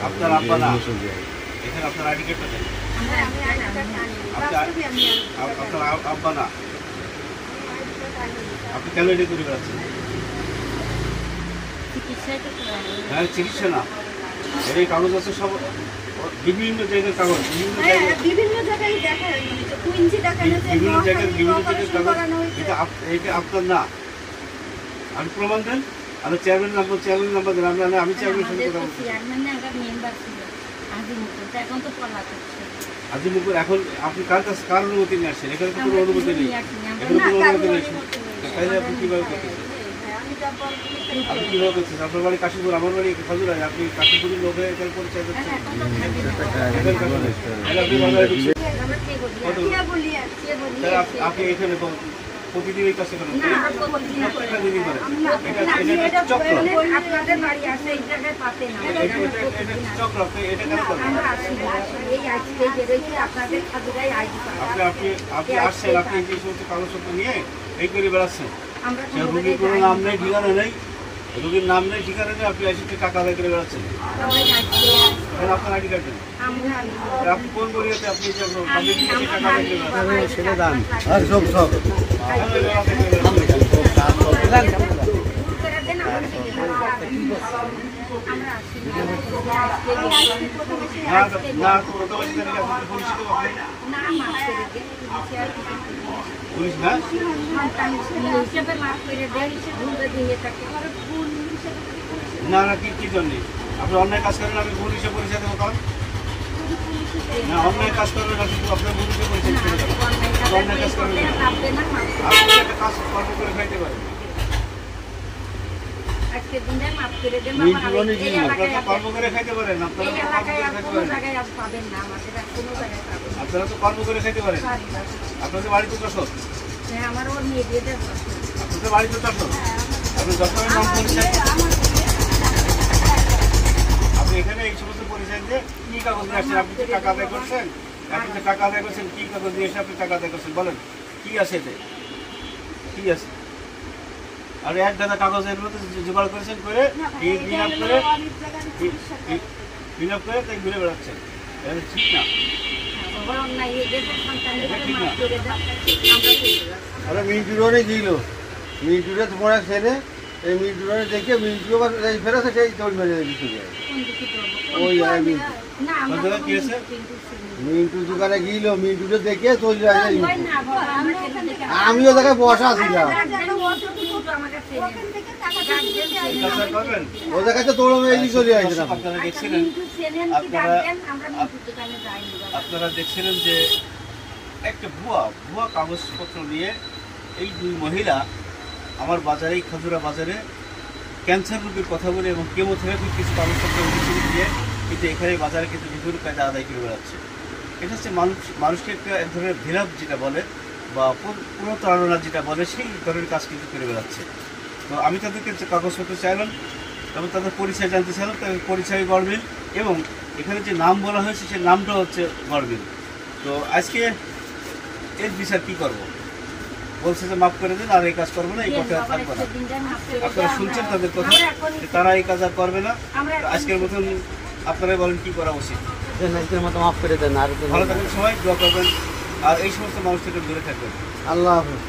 আপনার আব্বা না এখানে আপনার আইডি কার্ডটা দেন। আপনার আব্বা না, আপনি কেন এটা করে বেড়াচ্ছেন? হ্যাঁ, চিকিৎসা না, এই কাগজ আছে সব বিভিন্ন জায়গার কাগজ, বিভিন্ন জায়গায় কাগজ। এটা আপনার না, আপনি প্রমাণ দেন। আমি চেয়ারম্যান নাম্বার দেন। আমি চেয়ারম্যানের সঙ্গে কথা বলছি। আজিমুকুর এখন আপনি কার কাছে কার অনুমতি নিয়ে আসছেন? এখানে তো কোনো অনুমতি নেই, এখানে কোনো অনুমতি নেই। তাহলে আপনি কীভাবে করতেছেন? আপনি কীভাবে করতেছেন? আপনার বাড়ি কাশীপুর, আমার বাড়ি খাজুরা। আপনি কাশীপুরের লোক হয়ে এখানে পরিচয় দিচ্ছেন। আপনি এখানে প্রতিদিন এই কাজটা করেন? চক্র, এটা কেন করেন? আপনি আসছেন, আপনি যে সমস্ত কাগজপত্র নিয়ে এই করে বেড়াচ্ছেন। রুগীর কোনো নাম নেই, ঠিকানা নেই, রুগীর নাম নেই, ঠিকানা নেই, আপনি এসে টাকা আদায় করে বেড়াচ্ছেন। আপনার আইডি কার্ড নেই, আপনি কোন বলিয়াতে আপনি টাকা আদায় করে পুলিশ না? না না, কি জন্য আপনি অন্যায় কাজ করেন? আমি ভুল হিসেবে পরিচয় দেবো কারণ না, অন্যায় কাজ করবেন না, কিন্তু আপনার ভুল হিসেবে পরিচয় করে দেবেন। অন্যায় কাজ করবেন, আপনি একটা কাজ কর্ম করে খাইতে পারেন। কর্ম করে খাইতে পারেন, আপনারা তো কর্ম করে খাইতে পারেন। আপনাদের বাড়ি তো যশোর, আপনাদের বাড়ি তো যশোর, আপনি যশোরের নাম পরিচয়, আপনি এখানে এই সমস্ত পরিচয় দিয়ে কি কাগজ নিয়ে আসছেন? আপনি তো টাকা আদায় করছেন, কি কাগজ নিয়ে এসে আপনি টাকা আদায় করছেন? বলেন কি আছে এতে, কি আছে? আর এক গাদা কাগজের মধ্যে জোগাড় করেছেন, করে ফিল আপ করে তাই ঘুরে বেড়াচ্ছেন। এটা ঠিক না, ঠিক না। আরে মিন্টুরে গিয়েছিল, মিন্টুরে তোমার এক ছেলে, এই মিন্টুরে দেখে মিন্টু ফেরেছে, সেই দৌড় মেরে দিচ্ছে। ওই মিন্টু দোকানে গিয়েছিল, মিন্টুরে দেখে চলে আসে। আমিও তাকে বসা ছিলাম, ওদের কাছে দৌড় মেরে চলে আসছিলাম। আপনারা দেখছিলেন যে একটা ভুয়া কাগজপত্র নিয়ে এই দুই মহিলা আমার বাজারে, খাজুরা বাজারে ক্যান্সার রোগীর কথা বলে এবং কেমোথেরাপির কিছু কাগজপত্র দিয়ে কিন্তু এখানে বাজারে কিন্তু বিভিন্ন কায়দা আদায় করে বেড়াচ্ছে। এটা হচ্ছে মানুষকে একটা এক ধরনের ভিলাপ যেটা বলে বা পুনঃতাড়না যেটা বলে, সেই ধরনের কাজ কিন্তু করে বেড়াচ্ছে। তো আমি তাদেরকে কাগজপত্র চাইলাম এবং তাদের পরিচয় জানতে চাইলাম। তাদের পরিচয় গড়মিল এবং এখানে যে নাম বলা হয়েছে সেই নামটা হচ্ছে গড়মিল। তো আজকে এর বিচার কী করবো? বলছে যে মাফ করে দিন, আর এই কাজ করবে না, এই কথা থাকবে না। আপনারা শুনছেন তাদের কথা, তারা এই কাজ আর করবে না। আজকের মতন আপনারাই বলেন কি করা উচিত? আজকের মতো মাফ করে দেন, আর ভালো থাকবেন, সবাই দোয়া করবেন, আর এই সমস্ত মানুষ থেকে দূরে থাকবেন। আল্লাহ হাফেজ।